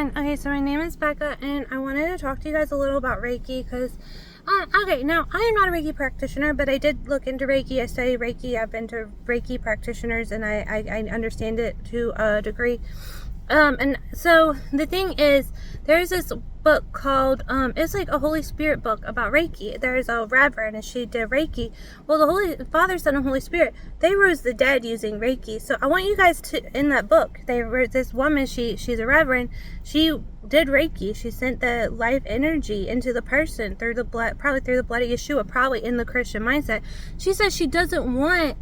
everyone. Okay, so my name is Becca, and I wanted to talk to you guys a little about Reiki because, okay, now I am not a Reiki practitioner, but I did look into Reiki. I study Reiki. I've been to Reiki practitioners, and I understand it to a degree. And so the thing is, there's this book called, it's like a Holy Spirit book about Reiki. There's a reverend and she did Reiki. Well, the Holy Father, Son, and Holy Spirit, they rose the dead using Reiki. So I want you guys to, in that book, they were this woman, she's a reverend, she did Reiki. She sent the life energy into the person through the blood, probably through the blood of Yeshua, probably in the Christian mindset. She says she doesn't want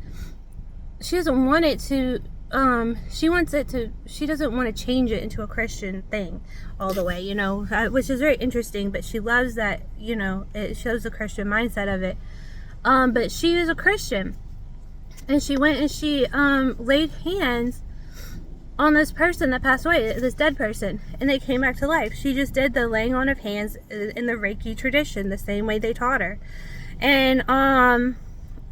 it to, she doesn't want to change it into a Christian thing all the way, which is very interesting, but she loves that, it shows the Christian mindset of it. But she is a Christian, and she went and she, laid hands on this person that passed away, this dead person, and they came back to life. She just did the laying on of hands in the Reiki tradition, the same way they taught her. And,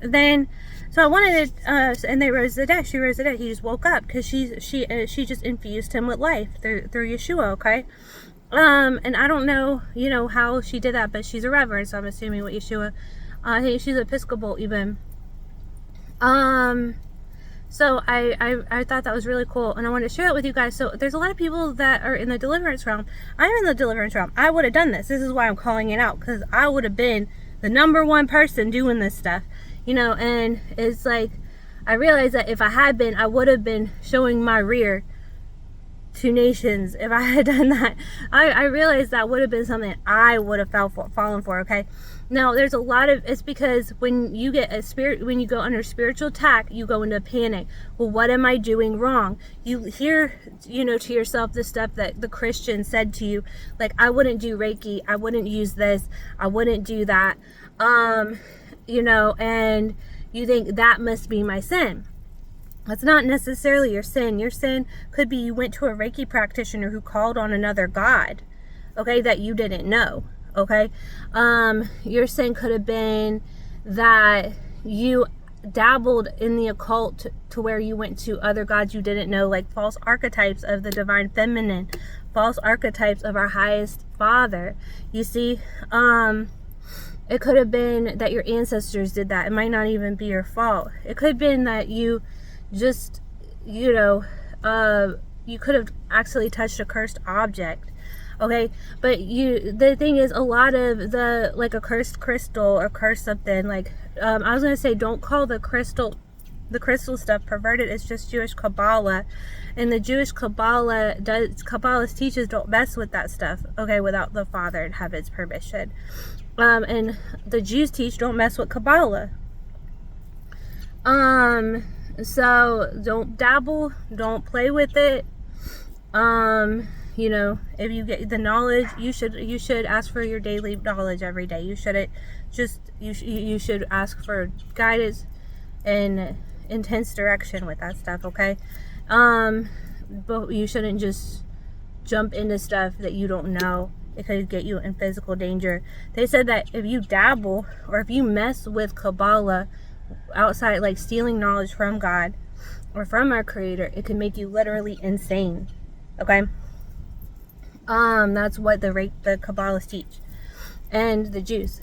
then, so I wanted to, and they rose the dead. She rose the dead. He just woke up because she just infused him with life through Yeshua. Okay, and I don't know, how she did that, but she's a reverend, so I'm assuming with Yeshua. I think she's Episcopal even. So I thought that was really cool, and I wanted to share it with you guys. So there's a lot of people that are in the deliverance realm. I'm in the deliverance realm. I would have done this. This is why I'm calling it out, because I would have been the #1 person doing this stuff. And it's like, I realized that if I had been, I would have been showing my rear to nations if I had done that. I realized that would have been something I would have fallen for, okay? Now, there's a lot of, it's because when you get when you go under spiritual attack, you go into panic. Well, what am I doing wrong? You hear, to yourself the stuff that the Christian said to you, like, I wouldn't do Reiki, I wouldn't use this, I wouldn't do that. And you think that must be my sin. That's not necessarily your sin. Your sin could be you went to a Reiki practitioner who called on another god, okay, that you didn't know, okay? Your sin could have been that you dabbled in the occult to where you went to other gods you didn't know, like false archetypes of the divine feminine, false archetypes of our highest father. You see, it could have been that your ancestors did that. It might not even be your fault. It could have been that you just, you could have actually touched a cursed object. Okay, but the thing is, a lot of like a cursed crystal or cursed something, like, I was going to say, don't call the crystal stuff perverted. It's just Jewish Kabbalah, and the Jewish Kabbalah teaches don't mess with that stuff, okay, without the Father and Heaven's permission. And the Jews teach don't mess with Kabbalah. So don't dabble, don't play with it. If you get the knowledge, you should ask for your daily knowledge every day. You shouldn't just, you should ask for guidance and intense direction with that stuff, okay? But you shouldn't just jump into stuff that you don't know. It could get you in physical danger. They said that if you dabble or if you mess with Kabbalah outside, like stealing knowledge from God or from our Creator, it can make you literally insane. Okay? That's what the Kabbalists teach, and the Jews,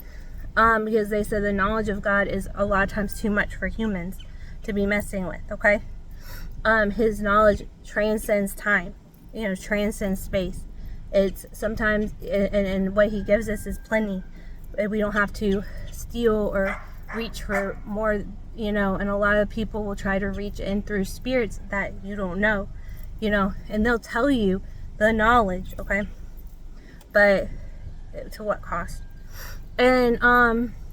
because they said the knowledge of God is a lot of times too much for humans to be messing with. Okay? His knowledge transcends time, transcends space. It's sometimes, and what he gives us is plenty. We don't have to steal or reach for more, and a lot of people will try to reach in through spirits that you don't know, and they'll tell you the knowledge, okay? But to what cost? And,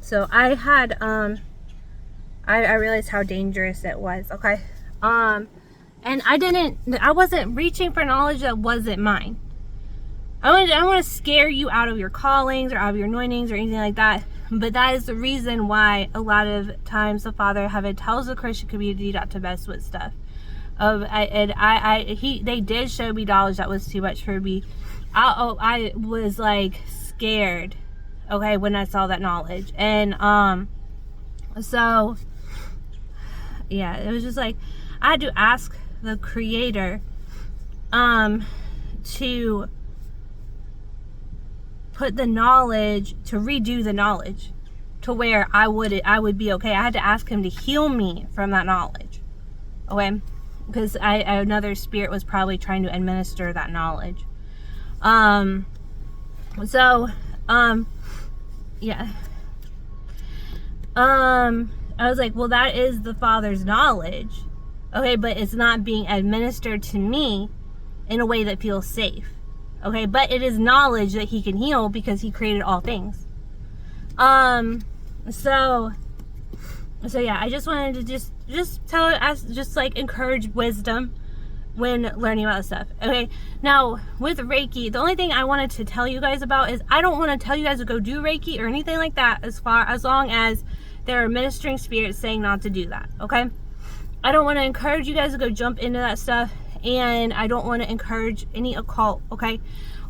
so I had, I realized how dangerous it was, okay? And I wasn't reaching for knowledge that wasn't mine. I don't want to scare you out of your callings or out of your anointings or anything like that, but that is the reason why a lot of times the Father of Heaven tells the Christian community not to mess with stuff. They did show me knowledge that was too much for me. I was like scared, okay, when I saw that knowledge, and so yeah, it was just like I had to ask the Creator to put the knowledge, to redo the knowledge to where I would be okay. I had to ask him to heal me from that knowledge. Okay? Because another spirit was probably trying to administer that knowledge. Yeah. I was like, well, that is the Father's knowledge. Okay, but it's not being administered to me in a way that feels safe. Okay, but it is knowledge that he can heal because he created all things. So yeah, I just wanted to just tell us, just like encourage wisdom when learning about this stuff. Okay, now with Reiki, the only thing I wanted to tell you guys about is I don't want to tell you guys to go do Reiki or anything like that, as long as there are ministering spirits saying not to do that. Okay, I don't want to encourage you guys to go jump into that stuff, and I don't want to encourage any occult. Okay,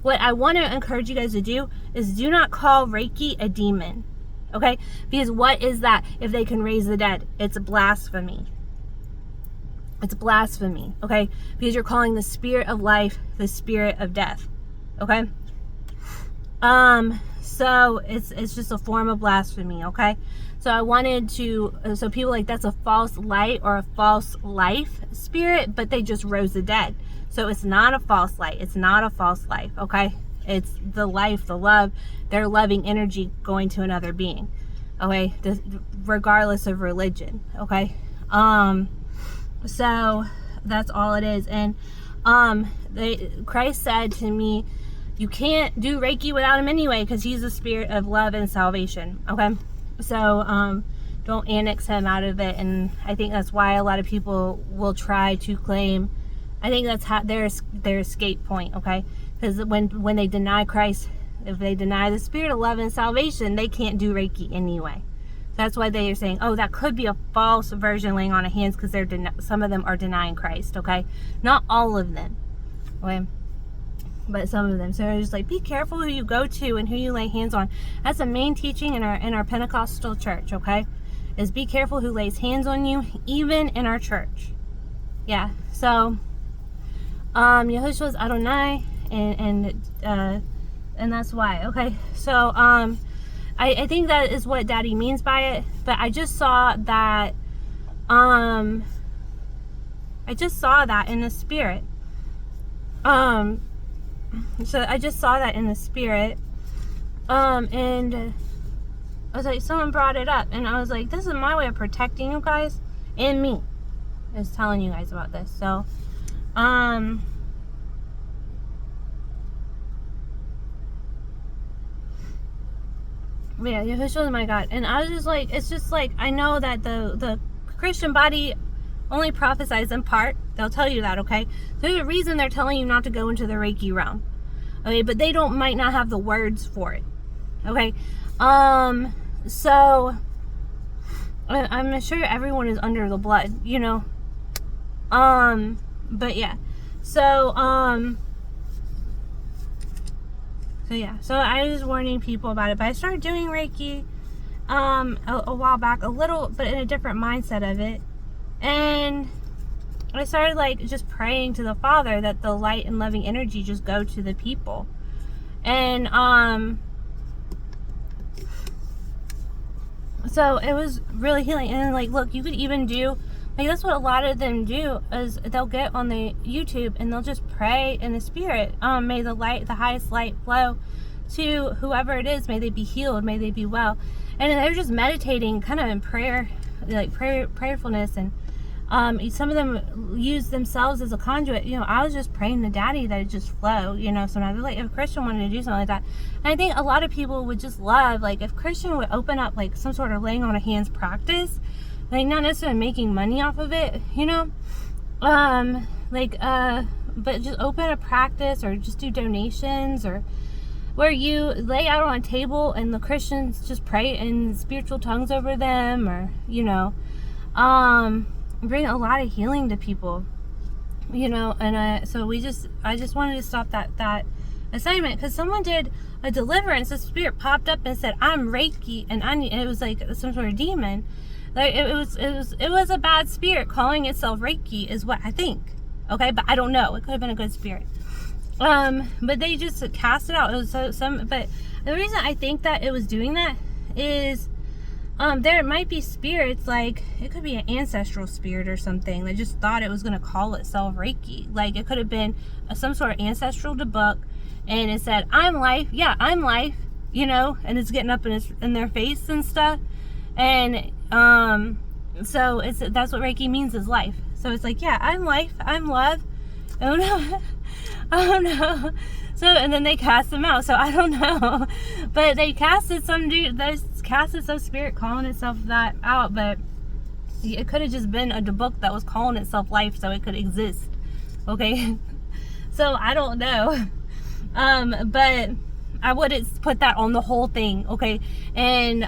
what I want to encourage you guys to do is do not call Reiki a demon. Okay, because what is that if they can raise the dead? It's blasphemy. It's blasphemy. Okay, because you're calling the spirit of life the spirit of death. Okay, so it's just a form of blasphemy. Okay, so I wanted to, so people like, that's a false light or a false life spirit, but they just rose the dead. So it's not a false light. It's not a false life. Okay, it's the life, the love, their loving energy going to another being. Okay, regardless of religion. Okay, so that's all it is. And Christ said to me, you can't do Reiki without him anyway, because he's the spirit of love and salvation. Okay, so don't annex him out of it. And I think that's why a lot of people will try to claim, I think that's their escape point. Okay, because when they deny Christ, if they deny the spirit of love and salvation, they can't do Reiki anyway. That's why they are saying, oh, that could be a false version laying on of hands, because some of them are denying Christ. Okay, not all of them. Okay, but some of them. So it's just like, be careful who you go to and who you lay hands on. That's the main teaching in our Pentecostal church. Okay, is be careful who lays hands on you, even in our church. Yeah. So Yahushua's Adonai, and that's why. Okay, so I think that is what Daddy means by it. But I just saw that in the spirit. So I just saw that in the spirit. And I was like, someone brought it up, and I was like, this is my way of protecting you guys and me, is telling you guys about this. So yeah, Yahushua is my God. And I was just like, it's just like, I know that the Christian body only prophesies in part. They'll tell you that. Okay, there's a reason they're telling you not to go into the Reiki realm. Okay, but they might not have the words for it. Okay, so I'm sure everyone is under the blood, you know. But yeah, so yeah, so I was warning people about it. But I started doing Reiki a while back, a little, but in a different mindset of it. And I started like just praying to the Father that the light and loving energy just go to the people. And so it was really healing. And like, look, you could even do, like, that's what a lot of them do, is they'll get on the YouTube and they'll just pray in the spirit. May the light, the highest light, flow to whoever it is. May they be healed. May they be well. And they're just meditating, kind of in prayer, like prayerfulness. And some of them use themselves as a conduit. You know, I was just praying to Daddy that it just flow. You know, sometimes like if a Christian wanted to do something like that, and I think a lot of people would just love, like, if Christian would open up like some sort of laying on of hands practice. Like, not necessarily making money off of it, you know, but just open a practice, or just do donations, or where you lay out on a table and the Christians just pray in spiritual tongues over them, or, you know, bring a lot of healing to people, you know. And so I just wanted to stop that assignment, because someone did a deliverance. The spirit popped up and said, I'm Reiki, and it was like some sort of demon. Like, it was a bad spirit calling itself Reiki, is what I think. Okay, but I don't know. It could have been a good spirit. But they just cast it out. It was but the reason I think that it was doing that is there might be spirits, like it could be an ancestral spirit or something that just thought it was going to call itself Reiki. Like it could have been some sort of ancestral debug, and it said, I'm life. Yeah, I'm life, you know, and it's getting up in their face and stuff. And so that's what Reiki means, is life. So it's like, yeah, I'm life, I'm love. Oh no. Oh no. So, and then they cast them out. So I don't know, but they casted some spirit calling itself that out. But it could have just been a book that was calling itself life, so it could exist. Okay. So I don't know. But I wouldn't put that on the whole thing. Okay. And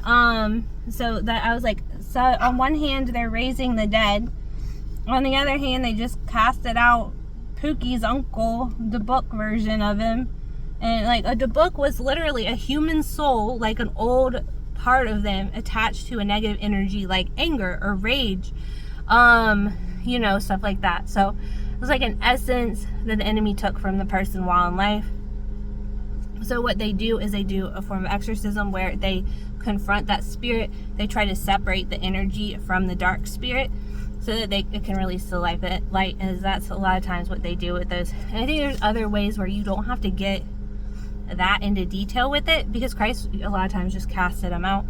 so that I was like, so on one hand they're raising the dead, on the other hand they just casted out Pookie's uncle, the book version of him. And like a book was literally a human soul, like an old part of them attached to a negative energy like anger or rage, you know, stuff like that. So it was like an essence that the enemy took from the person while in life. So what they do is they do a form of exorcism where they confront that spirit. They try to separate the energy from the dark spirit, so that it can release the light. And that's a lot of times what they do with those. And I think there's other ways where you don't have to get that into detail with it, because Christ a lot of times just casted them out.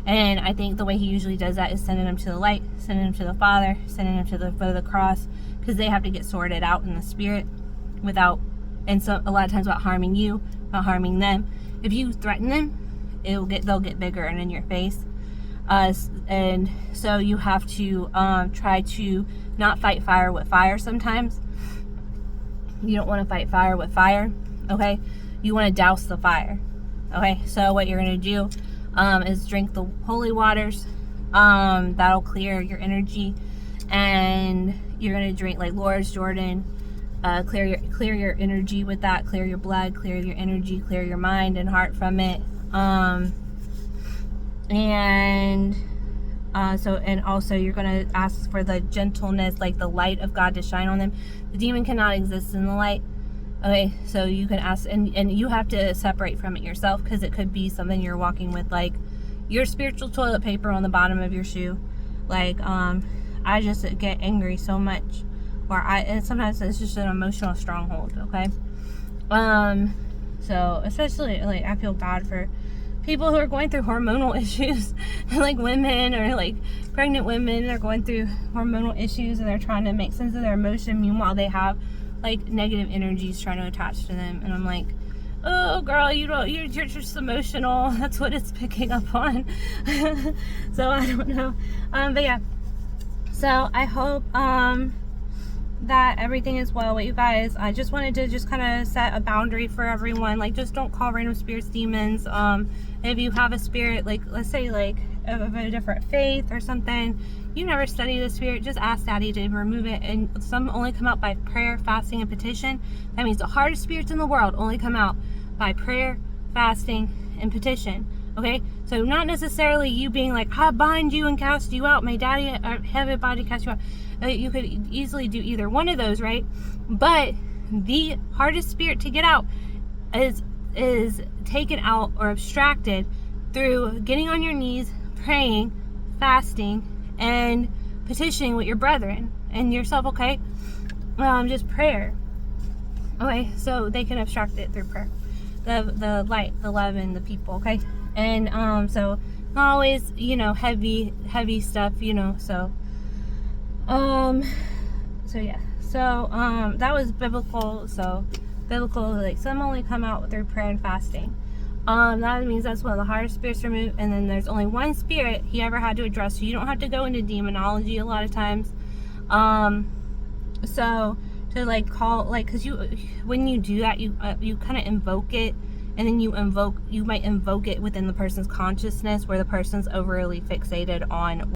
And I think the way he usually does that is sending them to the light, sending them to the Father, sending them to the foot of the cross, because they have to get sorted out in the spirit without, and so a lot of times without harming you, not harming them. If you threaten them, they'll get bigger and in your face. And so you have to try to not fight fire with fire. Sometimes you don't want to fight fire with fire. Okay, you want to douse the fire. Okay, so what you're going to do is drink the holy waters. That'll clear your energy, and you're going to drink like Lourdes, Jordan. Clear your energy with that. Clear your blood, clear your energy, clear your mind and heart from it. And also you're going to ask for the gentleness, like the light of God to shine on them. The demon cannot exist in the light. Okay, so you can ask, and you have to separate from it yourself, because it could be something you're walking with, like your spiritual toilet paper on the bottom of your shoe. Like, I just get angry so much, and sometimes it's just an emotional stronghold. Okay. So especially like I feel bad for people who are going through hormonal issues, like women or like pregnant women. They're going through hormonal issues and they're trying to make sense of their emotion. Meanwhile, they have like negative energies trying to attach to them. And I'm like, oh girl, you're just emotional. That's what it's picking up on. So I don't know. But yeah. So I hope that everything is well with you guys. I just wanted to just kind of set a boundary for everyone. Like, just don't call random spirits demons. If you have a spirit, like let's say like of a different faith or something, you never study the spirit, just ask Daddy to remove it. And some only come out by prayer, fasting, and petition. That means the hardest spirits in the world only come out by prayer, fasting, and petition. Okay, so not necessarily you being like, I bind you and cast you out. My daddy have a body cast you out. You could easily do either one of those, right? But the hardest spirit to get out is taken out or abstracted through getting on your knees, praying, fasting, and petitioning with your brethren and yourself. Okay, just prayer. Okay, so they can abstract it through prayer, the light, the love, and the people. Okay. And so not always, you know, heavy stuff, you know. So yeah, so that was biblical. So biblical, like some only come out through prayer and fasting. That means that's one of the hardest spirits to remove. And then there's only one spirit he ever had to address, so you don't have to go into demonology a lot of times. So to like call, like, because when you do that, you kind of invoke it. And then you might invoke it within the person's consciousness, where the person's overly fixated on